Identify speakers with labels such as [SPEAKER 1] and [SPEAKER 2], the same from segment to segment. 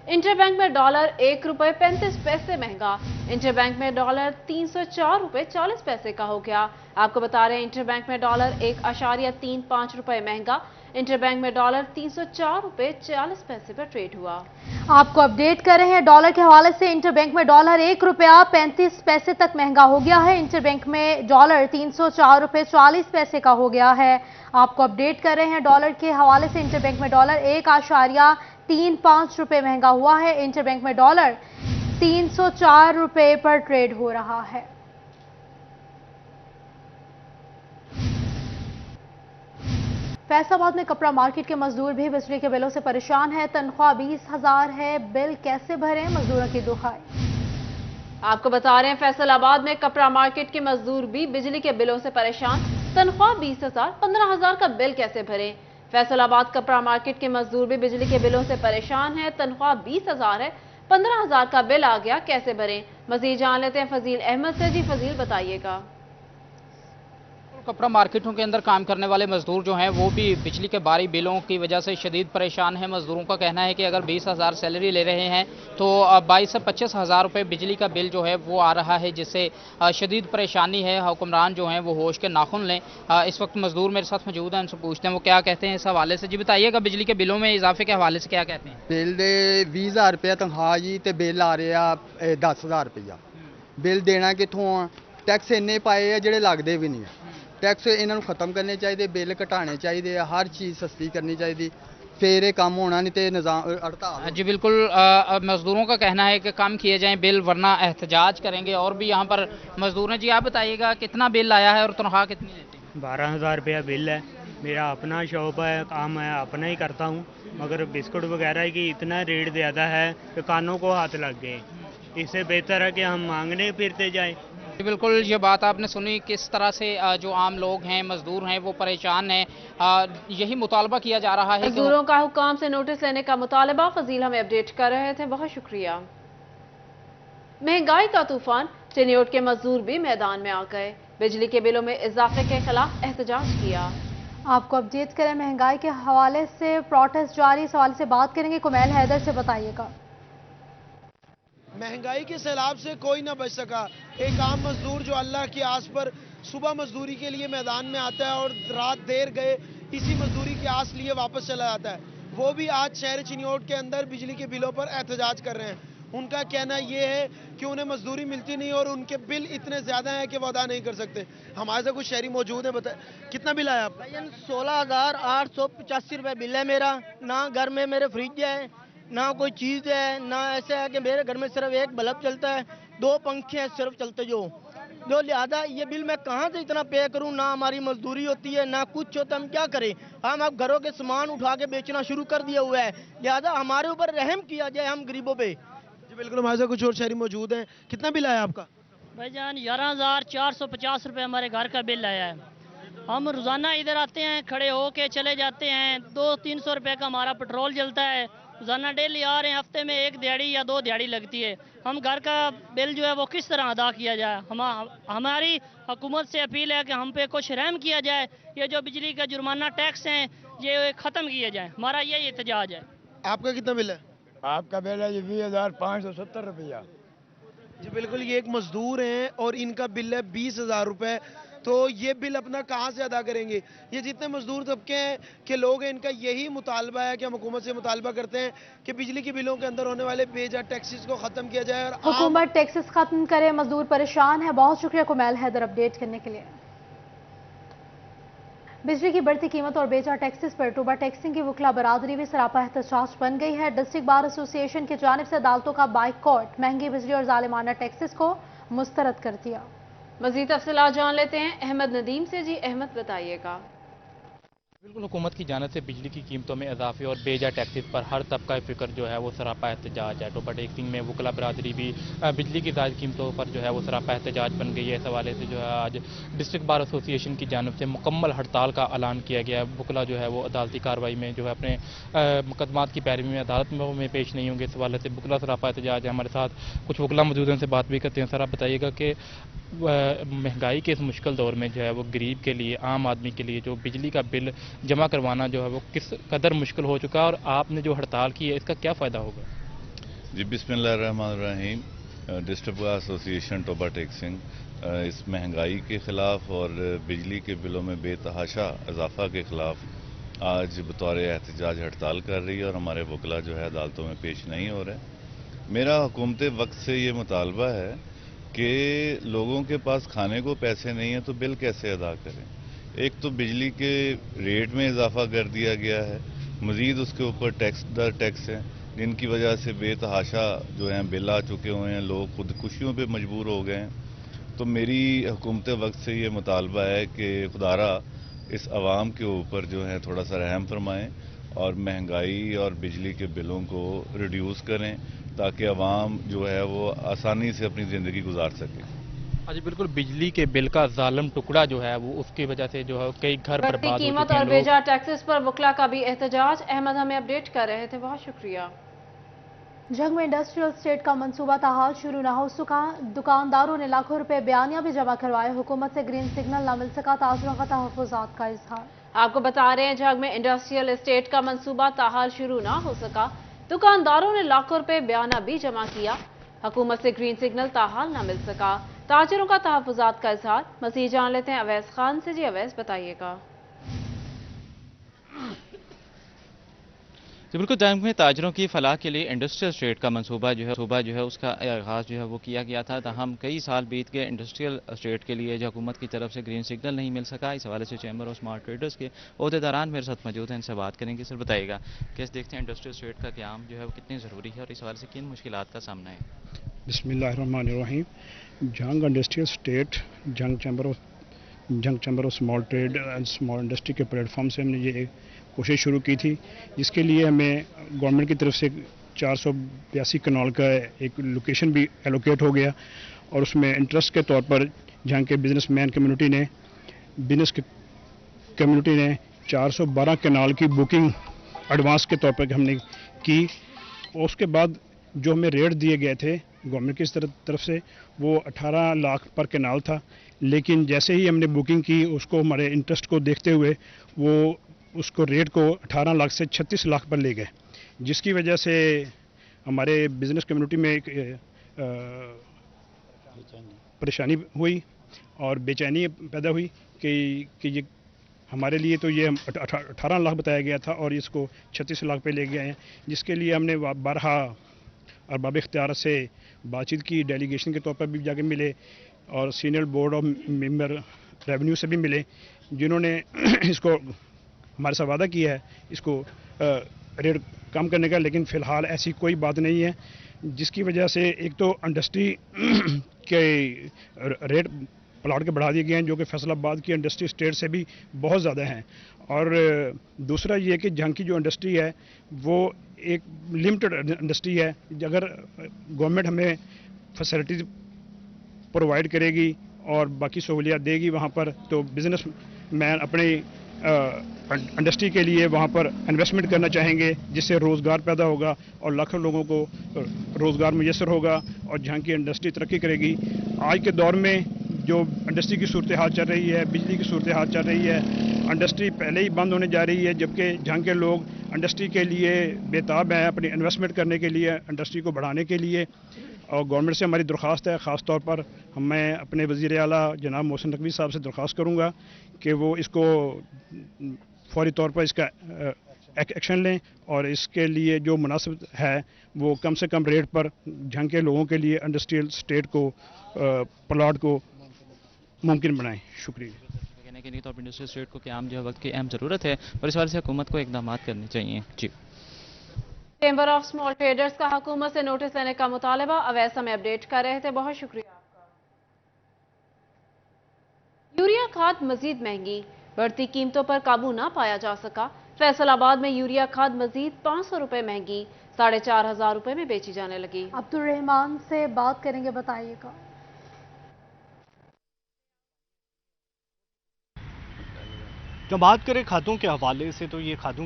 [SPEAKER 1] Interbank में dollar ₹1.35 महंगा। Interbank में डॉलर ₹304.40 का हो गया। आपको बता रहे हैं इंटरबैंक में डॉलर ₹1.35 महंगा। इंटरबैंक में डॉलर ₹304.40 पर ट्रेड हुआ।
[SPEAKER 2] आपको अपडेट कर रहे हैं डॉलर के हवाले से। इंटरबैंक में डॉलर ₹1.35 तक महंगा हो गया है। इंटरबैंक में डॉलर ₹304.40 का हो गया है। आपको अपडेट कर रहे हैं डॉलर के हवाले से। इंटरबैंक में डॉलर ₹1.35 महंगा हुआ है। इंटरबैंक में डॉलर ₹304 पर ट्रेड हो रहा है। फैसलाबाद में कपड़ा मार्केट के मजदूर भी बिजली के बिलों से परेशान है। तनख्वाह 20,000 है, बिल कैसे भरें, मजदूरों की दुहाई।
[SPEAKER 1] आपको बता रहे हैं फैसलाबाद में कपड़ा मार्केट के मजदूर भी बिजली के बिलों से परेशान। तनख्वाह 20,000, 15,000 का बिल कैसे भरें। फैसलाबाद कपड़ा मार्केट के मजदूर भी बिजली के बिलों से परेशान है। तनख्वाह 20,000 है, 15,000 का बिल आ गया, कैसे भरें। मजीद जान लेते हैं फजील अहमद से। जी फजील, बताइएगा।
[SPEAKER 3] कपड़ा मार्केटों के अंदर काम करने वाले मजदूर जो हैं वो भी बिजली के भारी बिलों की वजह से शदीद परेशान हैं। मजदूरों का कहना है कि अगर 20,000 सैलरी ले रहे हैं तो 22 से 25,000 रुपये बिजली का बिल जो है वो आ रहा है, जिससे शदीद परेशानी है। हुक्मरान जो हैं वो होश के नाखुन लें। इस वक्त मजदूर मेरे साथ मौजूद हैं, उनसे पूछते हैं वो क्या कहते हैं इस हवाले से। जी बताइएगा, बिजली के बिलों में इजाफे के हवाले से क्या कहते हैं।
[SPEAKER 4] बिल 20,000 रुपया तनख्वाह जी, तो बिल आ रहा 10,000 रुपया। बिल देना कितों आ? टैक्स इन्ने पाए आ ਜਿਹੜੇ ਲੱਗਦੇ ਵੀ ਨਹੀਂ। टैक्स इन्हों खत्म करने चाहिए, बिल घटाने चाहिए, हर चीज़ सस्ती करनी चाहिए, फिर ये काम होना, नहीं तो निजाम हड़ताल।
[SPEAKER 3] जी बिल्कुल, मजदूरों का कहना है कि कम किए जाएं बिल, वरना एहतजाज करेंगे। और भी यहाँ पर मजदूर हैं। जी आप बताइएगा, कितना बिल आया है और तनख्वाह कितनी देते हैं।
[SPEAKER 5] 12,000 रुपया बिल है। मेरा अपना शॉप है, काम है, अपना ही करता हूँ, मगर बिस्कुट वगैरह की इतना रेट ज़्यादा है कि कानों को हाथ लग गए। इससे बेहतर है कि हम मांगने फिरते जाएं।
[SPEAKER 3] बिल्कुल, ये बात आपने सुनी किस तरह से जो आम लोग हैं, मजदूर हैं, वो परेशान हैं। यही मुतालबा किया जा रहा है।
[SPEAKER 1] मजदूरों का हुकाम से नोटिस लेने का मुतालबा। फजील हमें अपडेट कर रहे थे, बहुत शुक्रिया। महंगाई का तूफान, चिन्योट के मजदूर भी मैदान में आ गए। बिजली के बिलों में इजाफे के खिलाफ एहतजाज किया।
[SPEAKER 2] आपको अपडेट करें महंगाई के हवाले से। प्रोटेस्ट जारी, इस हवाले से बात करेंगे। कुमैल हैदर से बताइएगा।
[SPEAKER 6] महंगाई के सैलाब से कोई ना बच सका। एक आम मजदूर जो अल्लाह की आस पर सुबह मजदूरी के लिए मैदान में आता है और रात देर गए इसी मजदूरी की आस लिए वापस चला जाता है, वो भी आज शहर चिन्योट के अंदर बिजली के बिलों पर एहतजाज कर रहे हैं। उनका कहना ये है कि उन्हें मजदूरी मिलती नहीं और उनके बिल इतने ज़्यादा हैं कि वो अदा नहीं कर सकते। हमारे साथ कुछ शहरी मौजूद हैं, बताए कितना बिल आया आपका।
[SPEAKER 7] 16,885 रुपये बिल है मेरा। ना घर में मेरे फ्रिज है, ना कोई चीज़ है, ना ऐसा है कि मेरे घर में सिर्फ एक बल्ब चलता है, 2 पंखे हैं सिर्फ चलते जो लिहाजा ये बिल मैं कहाँ से इतना पे करूँ। ना हमारी मजदूरी होती है, ना कुछ होता, हम क्या करें। हम अब घरों के सामान उठा के बेचना शुरू कर दिया हुआ है, लिहाजा हमारे ऊपर रहम किया जाए हम गरीबों पे।
[SPEAKER 6] जी बिल्कुल, हमारे साथ कुछ और शहरी मौजूद हैं। कितना बिल आया आपका।
[SPEAKER 8] भाईजान 11,450 रुपये हमारे घर का बिल आया है। हम रोज़ाना इधर आते हैं, खड़े होके चले जाते हैं। 200-300 रुपये का हमारा पेट्रोल जलता है। रोज़ाना डेली आ रहे हैं, हफ्ते में 1 दिहाड़ी या 2 दिहाड़ी लगती है। हम घर का बिल जो है वो किस तरह अदा किया जाए। हमारी हुकूमत से अपील है कि हम पे कुछ रहम किया जाए। ये जो बिजली का जुर्माना टैक्स हैं ये ख़त्म किए जाए, हमारा यही एहतजाज है।
[SPEAKER 6] आपका कितना बिल है।
[SPEAKER 9] आपका बिल है 20,570 रुपया।
[SPEAKER 6] जी बिल्कुल, ये एक मजदूर हैं और इनका बिल है 20,000 रुपये। तो ये बिल अपना कहाँ से अदा करेंगे। ये जितने मजदूर तबके हैं के लोग हैं, इनका यही मुतालबा है कि हम हुकूमत से मुतालबा करते हैं कि बिजली के बिलों के अंदर होने वाले बेजा टैक्सेस को ख़त्म किया जाए और
[SPEAKER 2] हुकूमत टैक्सेस खत्म करे। मजदूर परेशान है। बहुत शुक्रिया कुमैल हैदर अपडेट करने के लिए। बिजली की बढ़ती कीमत और बेजा टैक्सेस पर टूबा टैक्सिंग की वकला बरादरी भी सरापा एहतजाज बन गई है। डिस्ट्रिक्ट बार एसोसिएशन की जानिब से अदालतों का बाइकॉट महंगी बिजली और जालिमाना टैक्सेस को मुस्तरद कर दिया।
[SPEAKER 1] मजीद तफसीलात जान लेते हैं अहमद नदीम से। जी अहमद, बताइएगा।
[SPEAKER 10] बिल्कुल, हुकूमत की जानिब से बिजली की कीमतों में इजाफे और बेजा टैक्सेस पर हर तबका फिक्र जो है वो सरापा एहतजाज है। टोबा टैक्सिंग में वकला बरादरी भी बिजली की ज़ायद कीमतों पर जो है वो सरापा एहतजाज बन गई है। इस हवाले से जो है आज डिस्ट्रिक्ट बार एसोसिएशन की जानिब से मुकम्मल हड़ताल का ऐलान किया गया है। वकला जो है वो अदालती कार्रवाई में जो है अपने मुकदमात की पैरवी में अदालत में पेश नहीं होंगे। इस हवाले से वकला सरापा एहतजाज है। हमारे साथ कुछ वकला मौजूद हैं, उनसे बात भी करते हैं। सर आप बताइएगा कि महंगाई के इस मुश्किल दौर में जो है वो गरीब के लिए, आम आदमी के लिए जो बिजली का बिल जमा करवाना जो है वो किस कदर मुश्किल हो चुका है और आपने जो हड़ताल की है इसका क्या फ़ायदा होगा।
[SPEAKER 11] जी बिस्मिल्लाहिर्रहमानिर्रहीम। डिस्ट्रिक्ट बार एसोसिएशन टोबा टेक्सिंग इस महंगाई के ख़िलाफ़ और बिजली के बिलों में बेतहाशा इजाफा के ख़िलाफ़ आज बतौर एहतजाज हड़ताल कर रही है और हमारे वकला जो है अदालतों में पेश नहीं हो रहे। मेरा हुकूमत वक्त से ये मुतालबा है कि लोगों के पास खाने को पैसे नहीं है तो बिल कैसे अदा करें। एक तो बिजली के रेट में इजाफा कर दिया गया है, मज़ीद उसके ऊपर टैक्स है जिनकी वजह से बेतहाशा जो हैं बिल आ चुके हुए हैं, लोग खुदकुशियों पे मजबूर हो गए हैं। तो मेरी हुकूमत वक्त से ये मुतालबा है कि खुदारा इस आवाम के ऊपर जो है थोड़ा सा रहम फरमाएं और महंगाई और बिजली के बिलों को रिड्यूस करें ताकि आवाम जो है वो आसानी से अपनी ज़िंदगी गुजार सके।
[SPEAKER 10] हाँ जी बिल्कुल, बिजली के बिल का जालिम टुकड़ा जो है वो उसकी वजह से जो है कई घर बर्बाद हो
[SPEAKER 1] कीमत
[SPEAKER 10] चुके हैं।
[SPEAKER 1] और बेजा टैक्सेस पर वकला का भी एहतजाज। अहमद हमें अपडेट कर रहे थे, बहुत शुक्रिया।
[SPEAKER 2] जंग में इंडस्ट्रियल स्टेट का मंसूबा ताहाल शुरू न हो सका, दुकानदारों ने लाखों रुपए बयानिया भी जमा करवाए, हुकूमत से ग्रीन सिग्नल न मिल सका, ताजरों का तहफ़्फ़ुज़ात का इजहार।
[SPEAKER 1] आपको बता रहे हैं जंग में इंडस्ट्रियल एस्टेट का मंसूबा ताहाल शुरू ना हो सका, दुकानदारों ने लाखों रुपए बयाना भी जमा किया, हुकूमत से ग्रीन सिग्नल ताहाल न मिल सका, ताजरों का तहफ़्फ़ुज़ात का इजहार। मज़ीद जान लेते हैं अवैस खान से। जी अवैस बताइएगा।
[SPEAKER 12] तो बिल्कुल जंग में ताजरों की फलाह के लिए इंडस्ट्रियल स्टेट का मंसूबा जो है उसका आगाज़ जो है वो किया गया था। ताहम कई साल बीत गए, इंडस्ट्रियल स्टेट के लिए जो हुकूमत की तरफ से ग्रीन सिग्नल नहीं मिल सका। इस हवाले से चैम्बर ऑफ स्मार्ट ट्रेडर्स के अहदेदारान मेरे साथ मौजूद हैं, इनसे बात करेंगे। सर बताइएगा कैसे देखते हैं इंडस्ट्रियल स्टेट का क़याम जो है वो कितनी ज़रूरी है और इस हवाले से किन मुश्किलात का सामना है?
[SPEAKER 13] बिस्मिल्लाहिर्रहमानिर्रहीम। जंग इंडस्ट्रियल स्टेट जंग chamber of small trade and small industry के प्लेटफॉर्म से हमने ये कोशिश शुरू की थी, जिसके लिए हमें गवर्नमेंट की तरफ से 482 कनाल का एक लोकेशन भी एलोकेट हो गया और उसमें इंटरेस्ट के तौर पर जहाँ के बिजनेस कम्युनिटी ने 412 कनाल की बुकिंग एडवांस के तौर पर हमने की। उसके बाद जो हमें रेट दिए गए थे गवर्नमेंट की तरफ से वो 18 लाख पर कनाल था, लेकिन जैसे ही हमने बुकिंग की उसको हमारे इंटरेस्ट को देखते हुए वो उसको रेट को 18 लाख से 36 लाख पर ले गए, जिसकी वजह से हमारे बिजनेस कम्युनिटी में एक परेशानी हुई और बेचैनी पैदा हुई कि ये हमारे लिए तो ये 18 लाख बताया गया था और इसको 36 लाख पे ले गए हैं, जिसके लिए हमने बारहा अरबाब इख्तियार से बातचीत की, डेलीगेशन के तौर पर भी जाके मिले और senior board of member revenue से भी मिले, जिन्होंने इसको हमारे साथ वादा किया है इसको रेट कम करने का। लेकिन फ़िलहाल ऐसी कोई बात नहीं है, जिसकी वजह से एक तो इंडस्ट्री के रेट प्लाट के बढ़ा दिए गए हैं जो कि फैसलाबाद की इंडस्ट्री स्टेट से भी बहुत ज़्यादा हैं, और दूसरा ये कि जंग की जो इंडस्ट्री है वो एक लिमिटेड इंडस्ट्री है। अगर गवर्नमेंट हमें फैसिलिटीज़ प्रोवाइड करेगी और बाकी सहूलियात देगी वहाँ पर, तो बिज़नेस मैन अपने इंडस्ट्री के लिए वहाँ पर इन्वेस्टमेंट करना चाहेंगे, जिससे रोज़गार पैदा होगा और लाखों लोगों को रोज़गार मुयसर होगा और जहाँ की इंडस्ट्री तरक्की करेगी। आज के दौर में जो इंडस्ट्री की सूरत हाल चल रही है, बिजली की सूरत हाल चल रही है, इंडस्ट्री पहले ही बंद होने जा रही है, जबकि जहाँ के लोग इंडस्ट्री के लिए बेताब हैं अपनी इन्वेस्टमेंट करने के लिए, इंडस्ट्री को बढ़ाने के लिए। और गवर्नमेंट से हमारी दरख्वास्त है, ख़ास तौर पर मैं अपने वज़ीर आला जनाब मोहसिन नकवी साहब से दरख्वास्त करूँगा कि वो इसको फौरी तौर पर इसका एक्शन लें और इसके लिए जो मुनासिब है वो कम से कम रेट पर जहाँ के लोगों के लिए इंडस्ट्रियल स्टेट को प्लाट को मुमकिन बनाएं। शुक्रिया।
[SPEAKER 12] कहने के लिए तो इंडस्ट्रियल स्टेट को क़याम जो है वक्त की अहम ज़रूरत है और इस बारे से हुकूमत को इक़दाम करने चाहिए। जी
[SPEAKER 1] चैम्बर ऑफ स्मॉल ट्रेडर्स का हुकूमत से नोटिस लेने का मुतालबा। अवैसा में अपडेट कर रहे थे, बहुत शुक्रिया आपका। यूरिया खाद मजीद महंगी, बढ़ती कीमतों पर काबू ना पाया जा सका। फैसलाबाद में यूरिया खाद मजीद 500 रुपए महंगी 4,500 रुपए में बेची जाने लगी।
[SPEAKER 2] अब्दुल रहमान से बात करेंगे, बताइएगा।
[SPEAKER 14] जब बात करें खादों के हवाले से तो ये खादों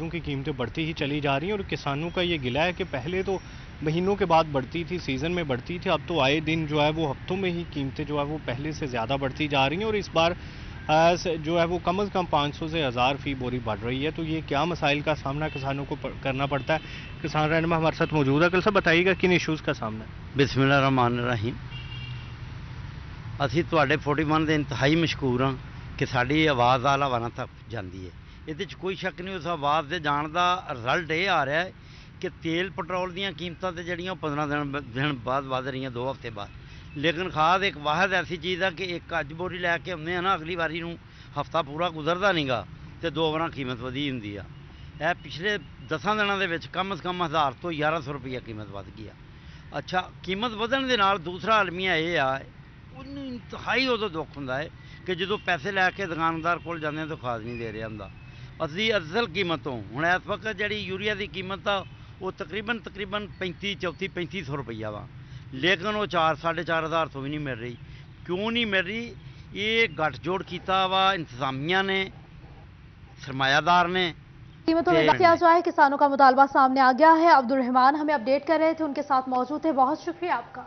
[SPEAKER 14] की कीमतें बढ़ती ही चली जा रही हैं और किसानों का ये गिला है कि पहले तो महीनों के बाद बढ़ती थी, सीज़न में बढ़ती थी, अब तो आए दिन जो है वो हफ्तों में ही कीमतें जो है वो पहले से ज़्यादा बढ़ती जा रही हैं। और इस बार जो है वो कम से कम 500 से 1000 फी बोरी बढ़ रही है। तो ये क्या मसाइल का सामना किसानों को करना पड़ता है? किसान रहनुमा हमारे साथ मौजूद है। कल साहब बताइएगा किन इशूज़ का सामना है?
[SPEAKER 15] बिस्मिल्लाह रहमान रहीम। ਅਸੀਂ ਤੁਹਾਡੇ 41 ਦੇ ਇੰਤਹਾਈ ਮਸ਼ਕੂਰ ਹਾਂ ਕਿ ਸਾਡੀ ਆਵਾਜ਼ ਆਲਾ ਵਾਰਾਂ ਤੱਕ ਜਾਂਦੀ ਹੈ। ਇਹਦੇ 'ਚ ਕੋਈ ਸ਼ੱਕ ਨਹੀਂ, ਉਸ ਆਵਾਜ਼ ਦੇ ਜਾਣ ਦਾ ਰਿਜ਼ਲਟ ਇਹ ਆ ਰਿਹਾ ਹੈ ਕਿ ਤੇਲ ਪੈਟਰੋਲ ਦੀਆਂ ਕੀਮਤਾਂ ਤੇ ਜਿਹੜੀਆਂ 15 ਦਿਨ ਬਾਅਦ ਵਧ ਰਹੀਆਂ, 2 ਹਫ਼ਤੇ ਬਾਅਦ। ਲੇਕਿਨ ਖਾਦ ਇੱਕ ਵਾਹਿਦ ਐਸੀ ਚੀਜ਼ ਆ ਕਿ ਇੱਕ ਅੱਜ ਬੋਰੀ ਲੈ ਕੇ ਆਉਂਦੇ ਆ ਨਾ, ਅਗਲੀ ਵਾਰੀ ਨੂੰ ਹਫ਼ਤਾ ਪੂਰਾ ਗੁਜ਼ਰਦਾ ਨਹੀਂਗਾ ਤੇ 2 ਵਾਰਾਂ ਕੀਮਤ ਵਧੀ ਹੁੰਦੀ ਆ। ਇਹ ਪਿਛਲੇ 10 ਦਿਨਾਂ ਦੇ ਵਿੱਚ ਕਮ ਸੇ ਕਮ 1000 ਤੋਂ 1100 ਰੁਪਈਆ ਕੀਮਤ ਵੱਧ ਗਈ ਆ। ਅੱਛਾ, ਕੀਮਤ ਵਧਣ ਦੇ ਨਾਲ ਦੂਸਰਾ ਅਲਮੀਆ ਇਹ ਆ, ਉਹਨੂੰ ਇੰਤਹਾਈ ਉਦੋਂ ਦੁੱਖ ਹੁੰਦਾ ਹੈ ਕਿ ਜਦੋਂ ਪੈਸੇ ਲੈ ਕੇ ਦੁਕਾਨਦਾਰ ਕੋਲ ਜਾਂਦੇ ਤਾਂ ਖਾਦ ਨਹੀਂ ਦੇ ਰਿਹਾ ਹੁੰਦਾ। ਅਸੀਂ ਅਸਲ ਕੀਮਤੋਂ ਹੁਣ ਇਸ ਵਕਤ ਜਿਹੜੀ ਯੂਰੀਆ ਦੀ ਕੀਮਤ ਆ ਉਹ ਤਕਰੀਬਨ 3500 ਰੁਪਈਆ ਵਾ, ਲੇਕਿਨ ਉਹ 4-4.5 ਤੋਂ ਵੀ ਨਹੀਂ ਮਿਲ ਰਹੀ। ਕਿਉਂ ਨਹੀਂ ਮਿਲ ਰਹੀ? ਇਹ ਗੱਠਜੋੜ ਕੀਤਾ ਵਾ ਇੰਤਜ਼ਾਮੀਆਂ ਨੇ, ਸਰਮਾयादार ने।
[SPEAKER 2] कीमतों में इजाफा है, किसानों का मुतालबा सामने आ गया है। अब्दुल रहमान हमें अपडेट कर रहे थे, उनके साथ मौजूद थे, बहुत शुक्रिया आपका।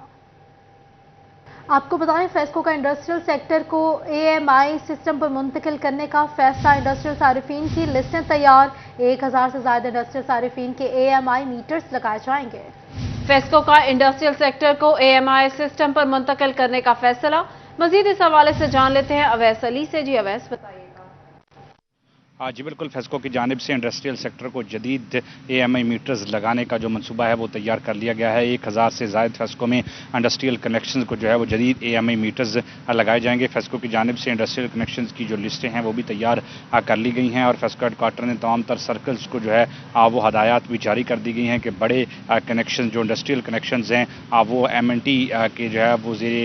[SPEAKER 2] आपको बताएं, फेस्को का इंडस्ट्रियल सेक्टर को AMI सिस्टम पर मुंतकिल करने का फैसला। इंडस्ट्रियल सारिफीन की लिस्टें तैयार, 1000 से ज्यादा इंडस्ट्रियल सारिफीन के AMI मीटर्स लगाए जाएंगे।
[SPEAKER 1] फेस्को का इंडस्ट्रियल सेक्टर को AMI सिस्टम पर मुंतकिल करने का फैसला। मजीद इस हवाले से जान लेते हैं अवैस अली से। जी अवैस, बताइए।
[SPEAKER 16] जी बिल्कुल, फेस्को की जानिब से इंडस्ट्रियल सेक्टर को जदीद AMI मीटर्स लगाने का जो मंसूबा है वो तैयार कर लिया गया है। 1000 से ज़ायद फेस्को में इंडस्ट्रियल कनेक्शंस को जो है वो जदीद AMI मीटर्स लगाए जाएंगे। फेस्को की जानिब से इंडस्ट्रियल कनेक्शंस की जो लिस्टें हैं वो भी तैयार कर ली गई हैं और फेस्को हेडक्वार्टर ने तमाम तर सर्कल्स को जो है वो हदायत भी जारी कर दी गई हैं कि बड़े कनेक्शन जो इंडस्ट्रियल कनेक्शंस हैं वो MNT के जो है वो ज़ेरे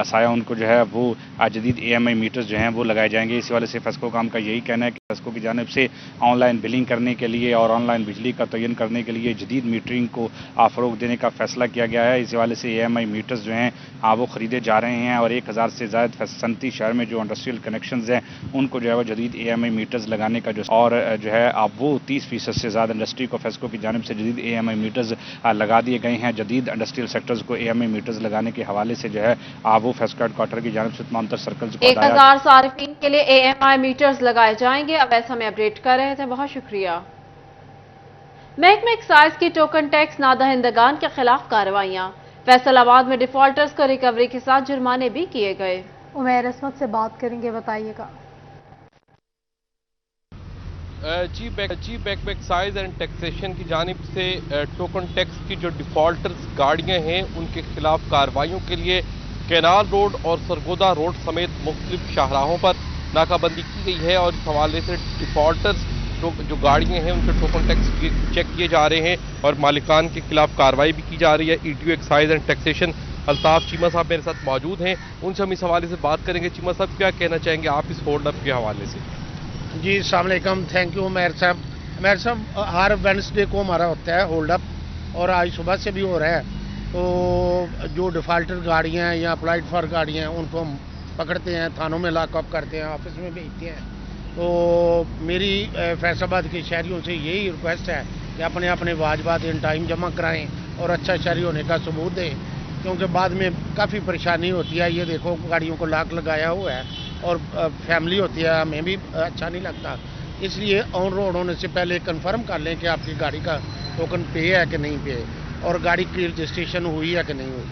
[SPEAKER 16] साया उनको जो है वो जदीद AMI मीटर्स जो हैं वो लगाए जाएंगे। इसी वाले से फेस्को काम का यही कहना है कि फेस्को की जानिब से ऑनलाइन बिलिंग करने के लिए और ऑनलाइन बिजली का तयन करने के लिए जदीद मीटरिंग को फ़रोग देने का फैसला किया गया है। इसी वाले से AMI मीटर्स जो हैं वो ख़रीदे जा रहे हैं और 1000 से ज़्यादा 37 शहर में जो इंडस्ट्रियल कनेक्शंस हैं उनको जो है वो जदीद AMI मीटर्स लगाने का जो और जो है अब वो 30% से ज़्यादा इंडस्ट्री को फेस्को की जानिब से जदीद AMI मीटर्स लगा दिए गए हैं। जदीद इंडस्ट्रियल सेक्टर्स को AMI मीटर्स लगाने के हवाले से जो है वो फेस्को हेडक्वार्टर की जानिब से तमाम तर सर्कल्स को
[SPEAKER 1] 1000 सारिफीन के लिए AMI मीटर्स लगाए जाएंगे। अब ऐसा हमें अपडेट कर रहे थे, बहुत शुक्रिया। महकमे एक्साइज की टोकन टैक्स नादहिंदगान के खिलाफ कार्रवाइयां। फैसलाबाद में डिफॉल्टर्स को रिकवरी के साथ जुर्माने भी किए गए।
[SPEAKER 2] उमैर असमत से बात करेंगे, बताइएगा।
[SPEAKER 17] चीफ महकमे एक्साइज एंड टैक्सेशन की जानिब से टोकन टैक्स की जो डिफॉल्टर्स गाड़ियां हैं उनके खिलाफ कार्रवाइयों के लिए कैनाल रोड और सरगोदा रोड समेत मुख्तलिफ शाहराहों पर नाकाबंदी की गई है और इस हवाले से डिफॉल्टर्स जो गाड़ियां हैं उनके टोकन टैक्स चेक किए जा रहे हैं और मालिकान के खिलाफ कार्रवाई भी की जा रही है। ETO excise and taxation Altaf Cheema साहब मेरे साथ मौजूद हैं, उनसे हम इस हवाले से बात करेंगे। चीमा साहब, क्या कहना चाहेंगे आप इस होल्ड अप के हवाले से?
[SPEAKER 6] जी अस्सलाम वालेकुम, थैंक यू उमैर साहब। उमैर साहब, हर वेडनेसडे को हमारा होता है होल्ड अप और आज सुबह से भी हो रहा है। तो जो डिफॉल्टर गाड़ियाँ हैं या अप्लाइड फॉर गाड़ियाँ हैं उनको हम पकड़ते हैं, थानों में लॉकअप करते हैं, ऑफिस में भेजते हैं। तो मेरी फैसलाबाद के शहरियों से यही रिक्वेस्ट है कि अपने अपने वाजबात इन टाइम जमा कराएं और अच्छा शहरी होने का सबूत दें, क्योंकि बाद में काफ़ी परेशानी होती है। ये देखो गाड़ियों को लॉक लगाया हुआ है और फैमिली होती है, हमें भी अच्छा नहीं लगता। इसलिए ऑन रोड होने से पहले कंफर्म कर लें कि आपकी गाड़ी का टोकन पे है कि नहीं पे, और गाड़ी की रजिस्ट्रेशन हुई है कि नहीं हुई।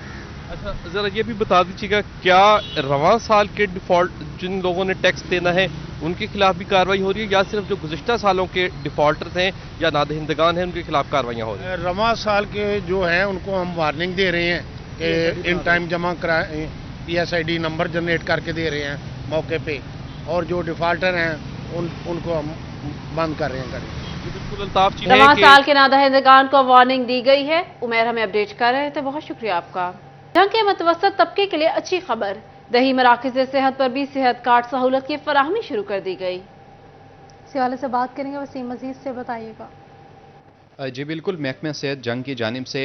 [SPEAKER 17] अच्छा, ज़रा ये भी बता दीजिएगा, क्या रवां साल के डिफ़ॉल्ट जिन लोगों ने टैक्स देना है उनके खिलाफ भी कार्रवाई हो रही है या सिर्फ जो गुज़िश्ता सालों के डिफ़ॉल्टर्स हैं या नादहिंदगान हैं उनके खिलाफ कार्रवाइयाँ हो रही हैं?
[SPEAKER 6] रवां साल के जो हैं उनको हम वार्निंग दे रहे हैं कि इन टाइम जमा कराएं, PSID नंबर जनरेट करके दे रहे हैं मौके पे, और जो डिफ़ॉल्टर हैं उनको हम बंद कर रहे हैं गाड़ी।
[SPEAKER 1] रवां साल के नादहिंदगान को वार्निंग दी गई है। उमैर हमें अपडेट कर रहे थे, बहुत शुक्रिया आपका। जंग के मतवसत तबके के लिए अच्छी खबर, दही मराकज़ सेहत पर भी सेहत कार्ड सहूलत की फराहमी शुरू कर दी गई।
[SPEAKER 2] इस हवाले से बात करेंगे, वसीम मजीद से बताइएगा।
[SPEAKER 18] جی بالکل، محکمہ صحت جنگ کی جانب سے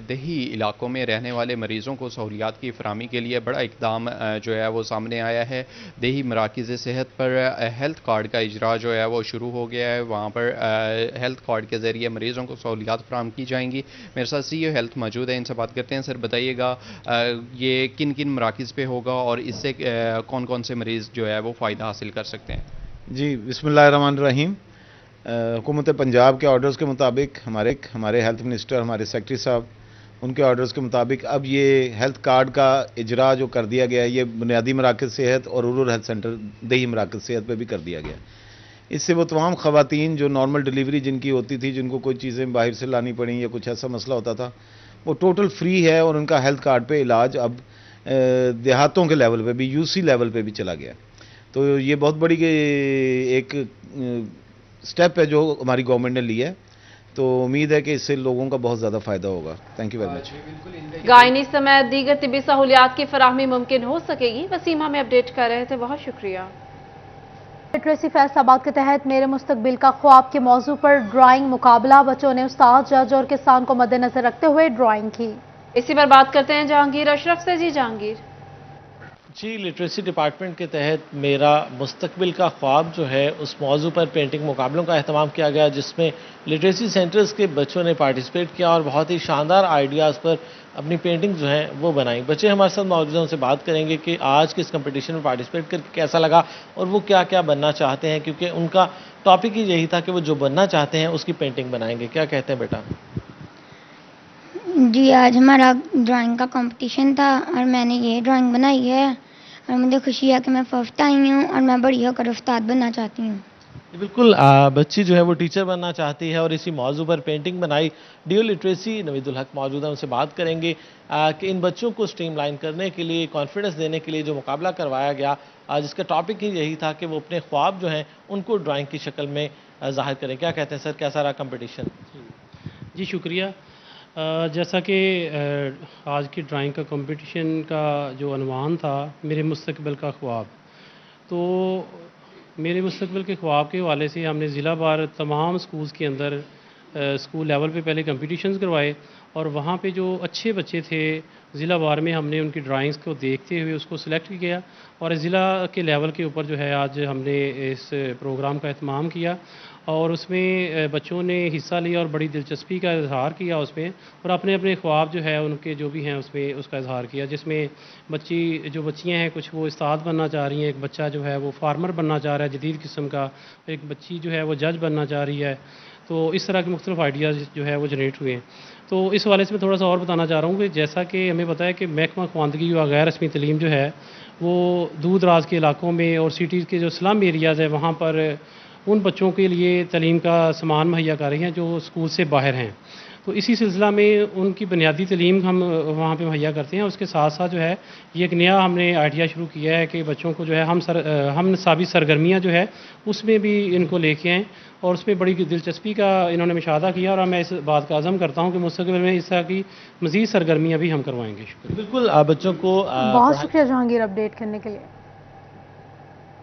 [SPEAKER 18] دیہی علاقوں میں رہنے والے مریضوں کو سہولیات کی فراہمی کے لیے بڑا اقدام جو ہے وہ سامنے آیا ہے۔ دیہی مراکز صحت پر ہیلتھ کارڈ کا اجرا جو ہے وہ شروع ہو گیا ہے۔ وہاں پر ہیلتھ کارڈ کے ذریعے مریضوں کو سہولیات فراہم کی جائیں گی۔ میرے ساتھ سی او ہیلتھ موجود ہے، ان سے بات کرتے ہیں۔ سر بتائیے گا یہ کن کن مراکز پہ ہوگا اور اس سے کون کون سے مریض جو ہے وہ فائدہ حاصل کر سکتے ہیں؟
[SPEAKER 19] جی بسم اللہ الرحمن الرحیم۔ حکومت پنجاب کے آرڈرز کے مطابق ہمارے ہیلتھ منسٹر، ہمارے سیکرٹری صاحب، ان کے آرڈرز کے مطابق اب یہ ہیلتھ کارڈ کا اجرا جو کر دیا گیا ہے، یہ بنیادی مراکز صحت اور رورل ہیلتھ سینٹر دیہی مراکز صحت پہ بھی کر دیا گیا۔ اس سے وہ تمام خواتین جو نارمل ڈیلیوری جن کی ہوتی تھی، جن کو کوئی چیزیں باہر سے لانی پڑیں یا کچھ ایسا مسئلہ ہوتا تھا، وہ ٹوٹل فری ہے اور ان کا ہیلتھ کارڈ پہ علاج اب دیہاتوں کے لیول پہ بھی، یو سی لیول پہ بھی چلا گیا۔ تو یہ بہت بڑی ایک سٹیپ ہے جو ہماری گورنمنٹ نے لیا ہے، تو امید ہے کہ اس سے لوگوں کا بہت زیادہ فائدہ ہوگا۔ Thank you very much.
[SPEAKER 1] گائنی سمیت دیگر طبی سہولیات کی فراہمی ممکن ہو سکے گی، وسیم ہمیں اپڈیٹ کر رہے تھے، بہت شکریہ۔
[SPEAKER 2] لٹریسی فیصل آباد کے تحت میرے مستقبل کا خواب کے موضوع پر ڈرائنگ مقابلہ، بچوں نے استاد، جج اور کسان کو مد نظر رکھتے ہوئے ڈرائنگ کی۔
[SPEAKER 1] اسی پر بات کرتے ہیں جہانگیر اشرف سے۔ جی جہانگیر۔
[SPEAKER 20] جی لٹریسی ڈپارٹمنٹ کے تحت میرا مستقبل کا خواب جو ہے اس موضوع پر پینٹنگ مقابلوں کا اہتمام کیا گیا، جس میں لٹریسی سینٹرز کے بچوں نے پارٹیسپیٹ کیا اور بہت ہی شاندار آئیڈیاز پر اپنی پینٹنگ جو ہیں وہ بنائیں۔ بچے ہمارے ساتھ موجود ہیں، ان سے بات کریں گے کہ آج کے اس کمپٹیشن میں پارٹیسپیٹ کر کے کیسا لگا اور وہ کیا کیا بننا چاہتے ہیں، کیونکہ ان کا ٹاپک ہی یہی تھا کہ وہ جو بننا چاہتے ہیں اس کی پینٹنگ بنائیں گے۔ کیا کہتے ہیں بیٹا؟
[SPEAKER 21] جی آج ہمارا ڈرائنگ کا کمپٹیشن تھا اور میں نے یہ ڈرائنگ بنائی ہے اور مجھے خوشی ہے کہ میں فرسٹ آئی ہوں اور میں بڑی ہو کر استاد بننا چاہتی ہوں۔
[SPEAKER 20] بالکل، بچی جو ہے وہ ٹیچر بننا چاہتی ہے اور اسی موضوع پر پینٹنگ بنائی۔ ڈیو لٹریسی نوید الحق موجود ہیں، ان سے بات کریں گے کہ ان بچوں کو سٹریم لائن کرنے کے لیے، کانفیڈنس دینے کے لیے جو مقابلہ کروایا گیا، جس کا ٹاپک ہی یہی تھا کہ وہ اپنے خواب جو ہیں ان کو ڈرائنگ کی شکل میں ظاہر کریں۔ کیا کہتے ہیں سر، کیسا رہا کمپٹیشن؟
[SPEAKER 22] جی شکریہ۔ جیسا کہ آج کی ڈرائنگ کا کمپٹیشن کا جو عنوان تھا میرے مستقبل کا خواب، تو میرے مستقبل کے خواب کے حوالے سے ہم نے ضلع وار تمام سکولز کے اندر سکول لیول پہ پہلے کمپٹیشنز کروائے اور وہاں پہ جو اچھے بچے تھے ضلع وار میں ہم نے ان کی ڈرائنگز کو دیکھتے ہوئے اس کو سلیکٹ کیا اور ضلع کے لیول کے اوپر جو ہے آج ہم نے اس پروگرام کا اہتمام کیا اور اس میں بچوں نے حصہ لیا اور بڑی دلچسپی کا اظہار کیا اس میں، اور اپنے اپنے خواب جو ہے ان کے جو بھی ہیں اس میں اس کا اظہار کیا، جس میں بچیاں ہیں کچھ وہ استاد بننا چاہ رہی ہیں، ایک بچہ جو ہے وہ فارمر بننا چاہ رہا ہے جدید قسم کا، ایک بچی جو ہے وہ جج بننا چاہ رہی ہے۔ تو اس طرح کے مختلف آئیڈیاز جو ہے وہ جنریٹ ہوئے ہیں۔ تو اس حوالے سے میں تھوڑا سا اور بتانا چاہ رہا ہوں کہ جیسا کہ ہمیں پتہ ہے کہ محکمہ خواندگی و غیر رسمی تعلیم جو ہے وہ دور دراز کے علاقوں میں اور سٹیز کے جو سلم ایریاز ہے وہاں پر ان بچوں کے لیے تعلیم کا سامان مہیا کر رہی ہیں جو اسکول سے باہر ہیں۔ تو اسی سلسلہ میں ان کی بنیادی تعلیم ہم وہاں پہ مہیا کرتے ہیں۔ اس کے ساتھ ساتھ جو ہے یہ ایک نیا ہم نے آئیڈیا شروع کیا ہے کہ بچوں کو جو ہے ہم نصابی سرگرمیاں جو ہے اس میں بھی ان کو لے کے آئیں اور اس میں بڑی دلچسپی کا انہوں نے مشاہدہ کیا اور میں اس بات کا عزم کرتا ہوں کہ مستقبل میں اس طرح کی مزید سرگرمیاں بھی ہم کروائیں گے۔
[SPEAKER 20] بالکل، بچوں کو
[SPEAKER 2] بہت شکریہ جہانگیر اپڈیٹ کرنے کے لیے۔